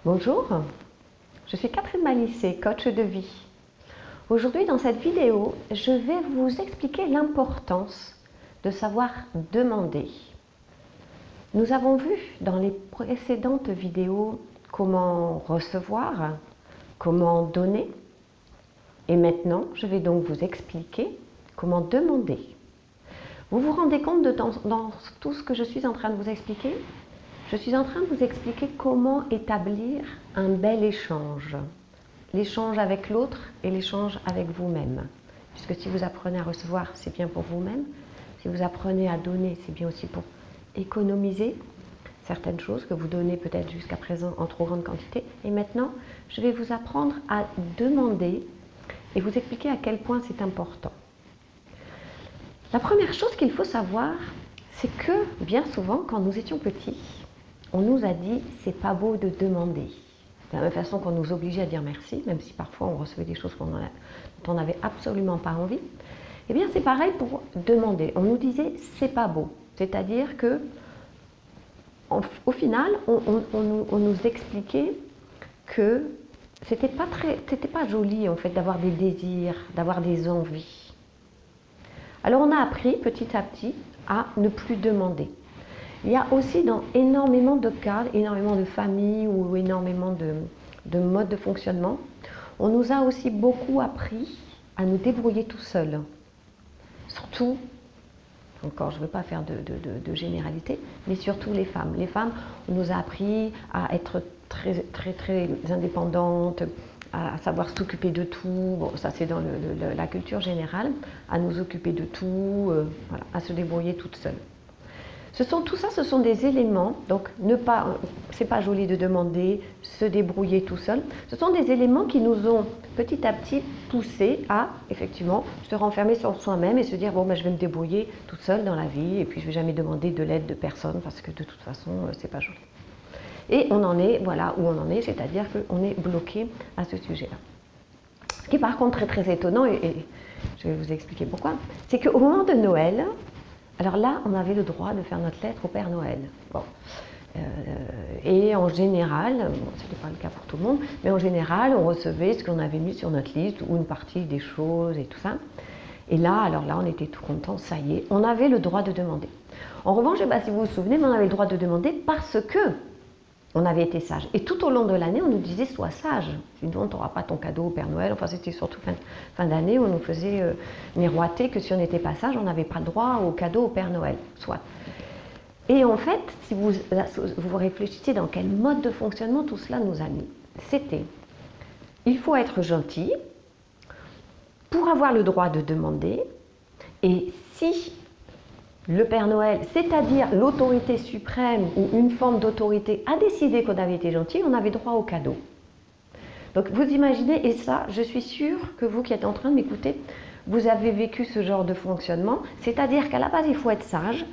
Bonjour, je suis Catherine Malissé, coach de vie. Aujourd'hui, dans cette vidéo, je vais vous expliquer l'importance de savoir demander. Nous avons vu dans les précédentes vidéos comment recevoir, comment donner. Et maintenant, je vais donc vous expliquer comment demander. Vous vous rendez compte dans tout ce que je suis en train de vous expliquer? Je suis en train de vous expliquer comment établir un bel échange. L'échange avec l'autre et l'échange avec vous-même. Puisque si vous apprenez à recevoir, c'est bien pour vous-même. Si vous apprenez à donner, c'est bien aussi pour économiser certaines choses que vous donnez peut-être jusqu'à présent en trop grande quantité. Et maintenant, je vais vous apprendre à demander et vous expliquer à quel point c'est important. La première chose qu'il faut savoir, c'est que bien souvent, quand nous étions petits, on nous a dit « c'est pas beau de demander ». De la même façon qu'on nous obligeait à dire merci, même si parfois on recevait des choses dont on n'avait absolument pas envie. Eh bien c'est pareil pour demander. On nous disait « c'est pas beau ». C'est-à-dire que au final, on nous expliquait que c'était pas joli en fait d'avoir des désirs, d'avoir des envies. Alors on a appris petit à petit à ne plus demander. Il y a aussi dans énormément de cas, énormément de familles ou énormément de modes de fonctionnement, on nous a aussi beaucoup appris à nous débrouiller tout seul. Surtout, encore je ne veux pas faire de généralité, mais surtout les femmes. Les femmes, on nous a appris à être très indépendantes, à savoir s'occuper de tout, bon, ça c'est dans la culture générale, à nous occuper de tout, voilà, à se débrouiller toute seule. Tout ça, ce sont des éléments, donc c'est pas joli de demander, se débrouiller tout seul. Ce sont des éléments qui nous ont petit à petit poussé à, effectivement, se renfermer sur soi-même et se dire bon, ben, je vais me débrouiller toute seule dans la vie et puis je vais jamais demander de l'aide de personne parce que de toute façon, c'est pas joli. Et on en est, voilà où on en est, c'est-à-dire qu'on est bloqué à ce sujet-là. Ce qui est par contre très étonnant, et je vais vous expliquer pourquoi, c'est qu'au moment de Noël, alors là, on avait le droit de faire notre lettre au Père Noël. Bon. Et en général, bon, ce n'était pas le cas pour tout le monde, mais en général, on recevait ce qu'on avait mis sur notre liste ou une partie des choses et tout ça. Et là, alors là, on était tout content, ça y est, on avait le droit de demander. En revanche, je ne sais pas si vous vous souvenez, mais on avait le droit de demander parce que on avait été sage. Et tout au long de l'année, on nous disait « sois sage ». Sinon, tu n'auras pas ton cadeau au Père Noël. Enfin, c'était surtout fin d'année où on nous faisait miroiter que si on n'était pas sage, on n'avait pas le droit au cadeau au Père Noël. Soit. Et en fait, si vous réfléchissez dans quel mode de fonctionnement tout cela nous a mis, c'était « il faut être gentil pour avoir le droit de demander et si… » le Père Noël, c'est-à-dire l'autorité suprême ou une forme d'autorité, a décidé qu'on avait été gentil, on avait droit au cadeau. Donc vous imaginez, et ça, je suis sûre que vous qui êtes en train de m'écouter, vous avez vécu ce genre de fonctionnement, c'est-à-dire qu'à la base, il faut être sage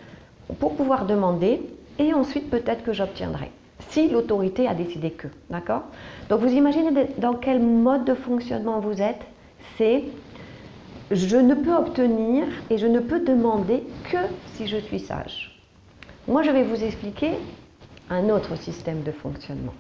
pour pouvoir demander, et ensuite peut-être que j'obtiendrai, si l'autorité a décidé que, d'accord? Donc vous imaginez dans quel mode de fonctionnement vous êtes, c'est je ne peux obtenir et je ne peux demander que si je suis sage. Moi, je vais vous expliquer un autre système de fonctionnement.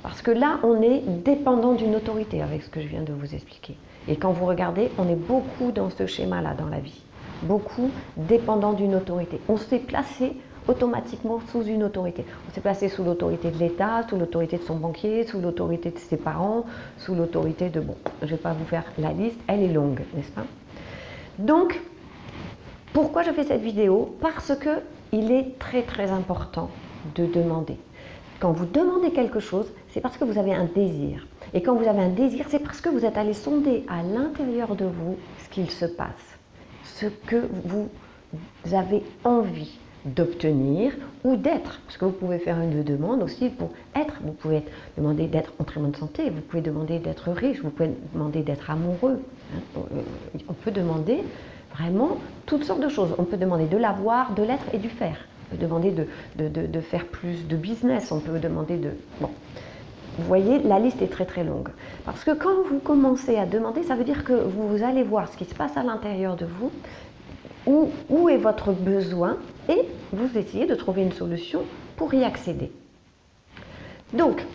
Parce que là, on est dépendant d'une autorité avec ce que je viens de vous expliquer. Et quand vous regardez, on est beaucoup dans ce schéma-là dans la vie. Beaucoup dépendant d'une autorité. On s'est placé automatiquement sous une autorité. On s'est placé sous l'autorité de l'État, sous l'autorité de son banquier, sous l'autorité de ses parents, sous l'autorité de… Bon, je ne vais pas vous faire la liste, elle est longue, n'est-ce pas? Donc, pourquoi je fais cette vidéo? Parce qu'il est très important de demander. Quand vous demandez quelque chose, c'est parce que vous avez un désir. Et quand vous avez un désir, c'est parce que vous êtes allé sonder à l'intérieur de vous ce qu'il se passe, ce que vous avez envie d'obtenir ou d'être, parce que vous pouvez faire une demande aussi pour être, vous pouvez demander d'être en très bonne santé, vous pouvez demander d'être riche, vous pouvez demander d'être amoureux, on peut demander vraiment toutes sortes de choses, on peut demander de l'avoir, de l'être et du faire, on peut demander de faire plus de business, on peut demander de… Bon. Vous voyez, la liste est très longue, parce que quand vous commencez à demander, ça veut dire que vous allez voir ce qui se passe à l'intérieur de vous, où est votre besoin et vous essayez de trouver une solution pour y accéder. Donc,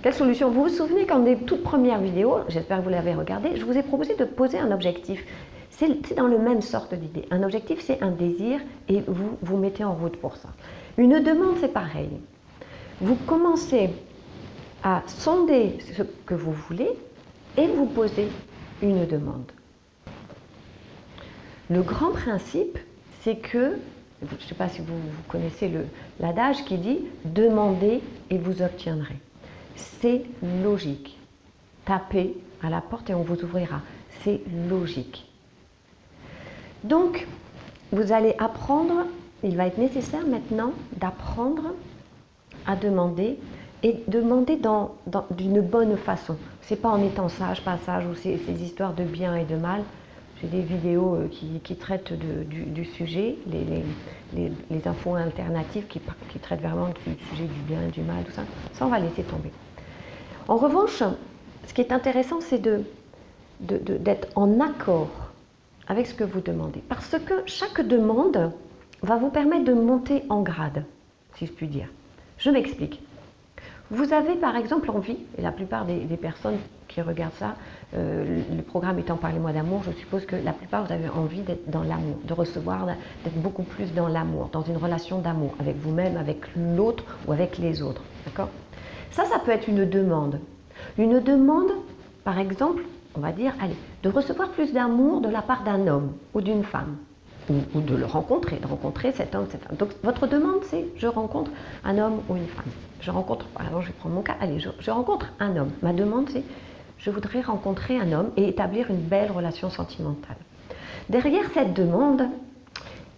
Quelle solution? Vous vous souvenez qu'en des toutes premières vidéos, j'espère que vous l'avez regardé, je vous ai proposé de poser un objectif. C'est dans le même sorte d'idée. Un objectif, c'est un désir et vous vous mettez en route pour ça. Une demande, c'est pareil. Vous commencez à sonder ce que vous voulez et vous posez une demande. Le grand principe, c'est que, je ne sais pas si vous connaissez l'adage qui dit « demandez et vous obtiendrez ». C'est logique. Tapez à la porte et on vous ouvrira. C'est logique. Donc, vous allez apprendre, il va être nécessaire maintenant d'apprendre à demander et demander d'une bonne façon. C'est pas en étant sage, pas sage, ou ces histoires de bien et de mal. J'ai des vidéos qui traitent du sujet, les infos alternatives qui traitent vraiment du sujet du bien et du mal, tout ça. Ça, on va laisser tomber. En revanche, ce qui est intéressant, c'est d'être en accord avec ce que vous demandez. Parce que chaque demande va vous permettre de monter en grade, si je puis dire. Je m'explique. Vous avez par exemple envie, et la plupart des personnes qui regardent ça, le programme étant Parlez-moi d'amour, je suppose que la plupart vous avez envie d'être dans l'amour, de recevoir, d'être beaucoup plus dans l'amour, dans une relation d'amour, avec vous-même, avec l'autre ou avec les autres. D'accord ? Ça peut être une demande. Une demande, par exemple, on va dire, allez, de recevoir plus d'amour de la part d'un homme ou d'une femme. Ou de le rencontrer, de rencontrer cet homme, cette femme. Donc votre demande, c'est je rencontre un homme ou une femme. Je rencontre, par exemple, je vais prendre mon cas, allez, je rencontre un homme. Ma demande, c'est je voudrais rencontrer un homme et établir une belle relation sentimentale. Derrière cette demande,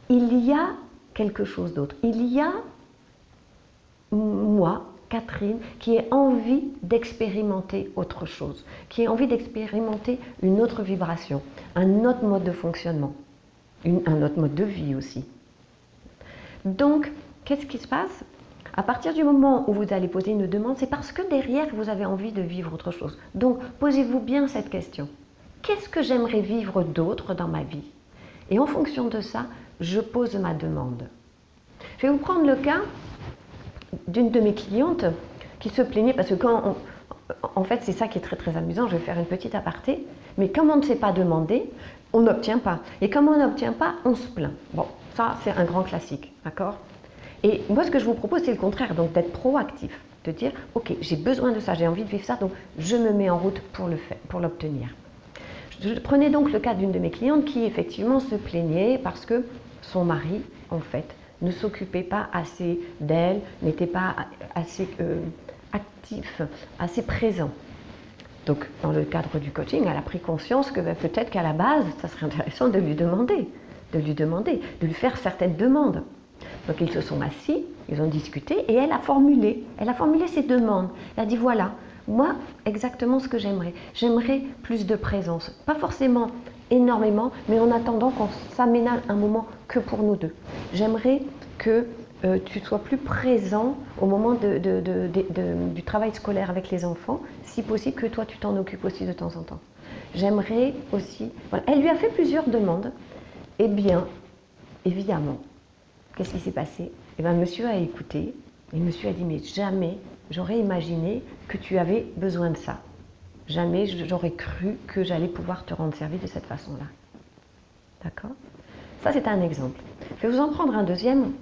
il y a quelque chose d'autre. Il y a moi, Catherine, qui ai envie d'expérimenter autre chose, qui ai envie d'expérimenter une autre vibration, un autre mode de fonctionnement. Un autre mode de vie aussi. Donc, qu'est-ce qui se passe? À partir du moment où vous allez poser une demande, c'est parce que derrière, vous avez envie de vivre autre chose. Donc, posez-vous bien cette question. Qu'est-ce que j'aimerais vivre d'autre dans ma vie? Et en fonction de ça, je pose ma demande. Je vais vous prendre le cas d'une de mes clientes qui se plaignait parce que en fait, c'est ça qui est très très amusant, je vais faire une petite aparté, mais comme on ne sait pas demander, on n'obtient pas. Et comme on n'obtient pas, on se plaint. Bon, ça c'est un grand classique, d'accord? Et moi ce que je vous propose c'est le contraire, donc d'être proactif, de dire ok, j'ai besoin de ça, j'ai envie de vivre ça, donc je me mets en route pour l'obtenir. Je prenais donc le cas d'une de mes clientes qui effectivement se plaignait parce que son mari, en fait, ne s'occupait pas assez d'elle, n'était pas assez actif, assez présent. Donc, dans le cadre du coaching, elle a pris conscience que peut-être qu'à la base, ça serait intéressant de lui demander, de lui faire certaines demandes. Donc, ils se sont assis, ils ont discuté et elle a formulé ses demandes. Elle a dit voilà, moi, exactement ce que j'aimerais. J'aimerais plus de présence. Pas forcément énormément, mais en attendant qu'on s'aménage un moment que pour nous deux. J'aimerais que tu sois plus présent au moment du travail scolaire avec les enfants, si possible que toi tu t'en occupes aussi de temps en temps. J'aimerais aussi... Voilà. Elle lui a fait plusieurs demandes. Eh bien, évidemment, qu'est-ce qui s'est passé? Eh bien, monsieur a écouté et monsieur a dit mais jamais j'aurais imaginé que tu avais besoin de ça. Jamais j'aurais cru que j'allais pouvoir te rendre service de cette façon-là. D'accord? Ça, c'est un exemple. Je vais vous en prendre un deuxième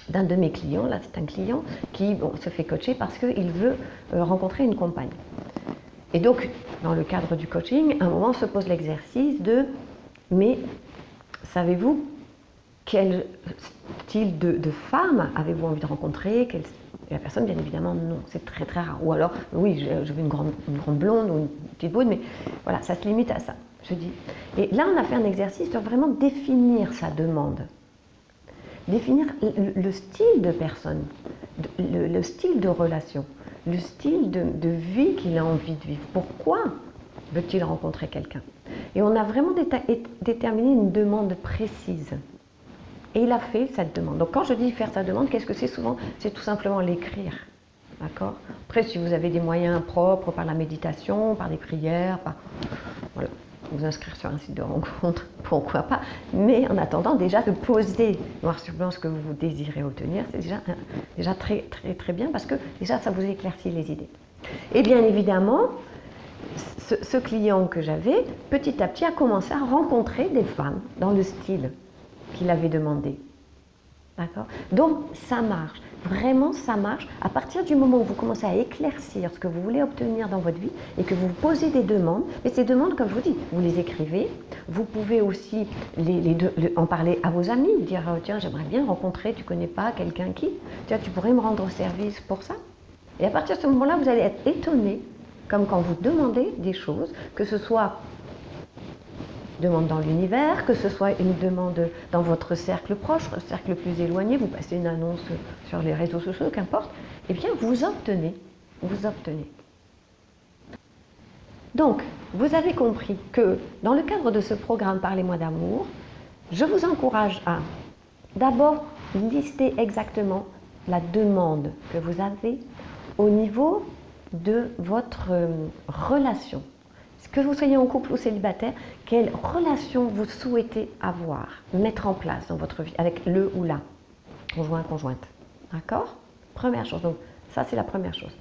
d'un de mes clients. Là, c'est un client qui se fait coacher parce qu'il veut rencontrer une compagne. Et donc, dans le cadre du coaching, à un moment se pose l'exercice de « Mais savez-vous quel style de femme avez-vous envie de rencontrer ?» Et la personne, bien évidemment, non, c'est très très rare. Ou alors, oui, je veux une grande blonde ou une petite brune, mais voilà, ça se limite à ça, je dis. Et là, on a fait un exercice sur vraiment définir sa demande. Définir le style de personne, le style de relation, le style de vie qu'il a envie de vivre. Pourquoi veut-il rencontrer quelqu'un? Et on a vraiment déterminé une demande précise. Et il a fait cette demande. Donc quand je dis faire sa demande, qu'est-ce que c'est souvent? C'est tout simplement l'écrire. D'accord? Après, si vous avez des moyens propres par la méditation, par des prières, voilà, vous inscrire sur un site de rencontre, pourquoi pas. Mais en attendant, déjà de poser noir sur blanc ce que vous désirez obtenir, c'est déjà très très très bien parce que déjà ça vous éclaircit les idées. Et bien évidemment, ce client que j'avais, petit à petit, a commencé à rencontrer des femmes dans le style qu'il avait demandé. D'accord? Donc, ça marche. Vraiment, ça marche. À partir du moment où vous commencez à éclaircir ce que vous voulez obtenir dans votre vie et que vous posez des demandes, mais ces demandes, comme je vous dis, vous les écrivez. Vous pouvez aussi en parler à vos amis, dire tiens, j'aimerais bien rencontrer, tu ne connais pas quelqu'un qui, tiens, tu pourrais me rendre service pour ça. Et à partir de ce moment-là, vous allez être étonné, comme quand vous demandez des choses, que ce soit demande dans l'univers, que ce soit une demande dans votre cercle proche, cercle plus éloigné, vous passez une annonce sur les réseaux sociaux, qu'importe, eh bien vous obtenez. Donc, vous avez compris que dans le cadre de ce programme Parlez-moi d'amour, je vous encourage à d'abord lister exactement la demande que vous avez au niveau de votre relation. Que vous soyez en couple ou célibataire, quelle relation vous souhaitez avoir, mettre en place dans votre vie avec le ou la conjoint, conjointe. D'accord? Première chose. Donc, ça, c'est la première chose.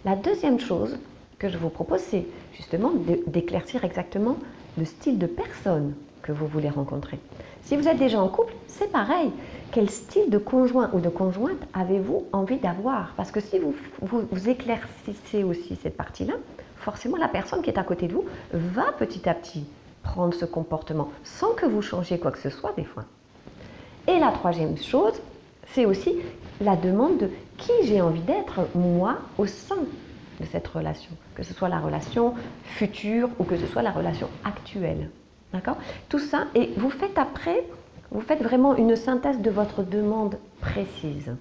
La deuxième chose que je vous propose, c'est justement d'éclaircir exactement le style de personne que vous voulez rencontrer. Si vous êtes déjà en couple, c'est pareil. Quel style de conjoint ou de conjointe avez-vous envie d'avoir? Parce que si vous éclaircissez aussi cette partie-là, forcément la personne qui est à côté de vous va petit à petit prendre ce comportement sans que vous changiez quoi que ce soit des fois. Et la troisième chose, c'est aussi la demande de qui j'ai envie d'être moi au sein de cette relation, que ce soit la relation future ou que ce soit la relation actuelle. D'accord? Tout ça, et vous faites après, vous faites vraiment une synthèse de votre demande précise.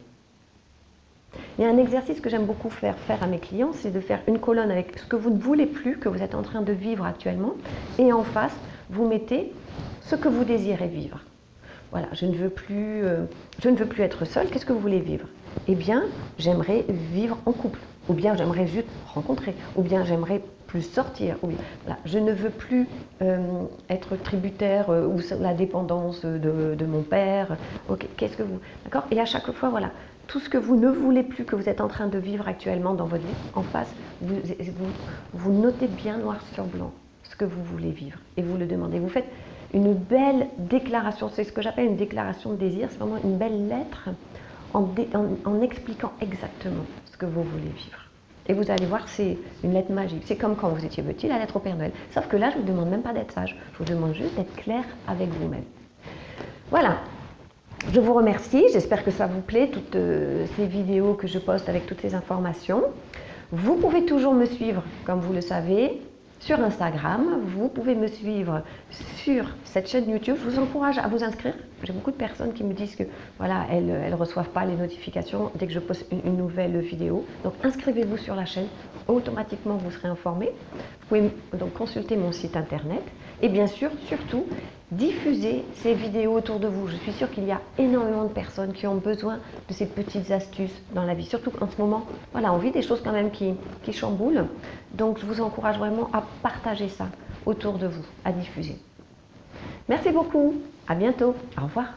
Il y a un exercice que j'aime beaucoup faire à mes clients, c'est de faire une colonne avec ce que vous ne voulez plus, que vous êtes en train de vivre actuellement, et en face, vous mettez ce que vous désirez vivre. Voilà, je ne veux plus être seule, qu'est-ce que vous voulez vivre? Eh bien, j'aimerais vivre en couple, ou bien j'aimerais juste rencontrer, ou bien j'aimerais plus sortir, ou bien, voilà, je ne veux plus être tributaire ou la dépendance de mon père. Ok, qu'est-ce que vous... D'accord? Et à chaque fois, voilà, tout ce que vous ne voulez plus, que vous êtes en train de vivre actuellement dans votre vie, en face, vous notez bien noir sur blanc ce que vous voulez vivre et vous le demandez. Vous faites une belle déclaration, c'est ce que j'appelle une déclaration de désir, c'est vraiment une belle lettre en expliquant exactement ce que vous voulez vivre. Et vous allez voir, c'est une lettre magique. C'est comme quand vous étiez petit, la lettre au Père Noël. Sauf que là, je ne vous demande même pas d'être sage, je vous demande juste d'être clair avec vous-même. Voilà. Je vous remercie, j'espère que ça vous plaît, toutes ces vidéos que je poste avec toutes ces informations. Vous pouvez toujours me suivre, comme vous le savez, sur Instagram. Vous pouvez me suivre sur cette chaîne YouTube. Je vous encourage à vous inscrire. J'ai beaucoup de personnes qui me disent que voilà, elles ne reçoivent pas les notifications dès que je poste une nouvelle vidéo. Donc inscrivez-vous sur la chaîne, automatiquement vous serez informé. Vous pouvez donc consulter mon site internet et bien sûr, surtout, diffusez ces vidéos autour de vous. Je suis sûre qu'il y a énormément de personnes qui ont besoin de ces petites astuces dans la vie. Surtout qu'en ce moment, voilà, on vit des choses quand même qui chamboulent. Donc, je vous encourage vraiment à partager ça autour de vous, à diffuser. Merci beaucoup. À bientôt. Au revoir.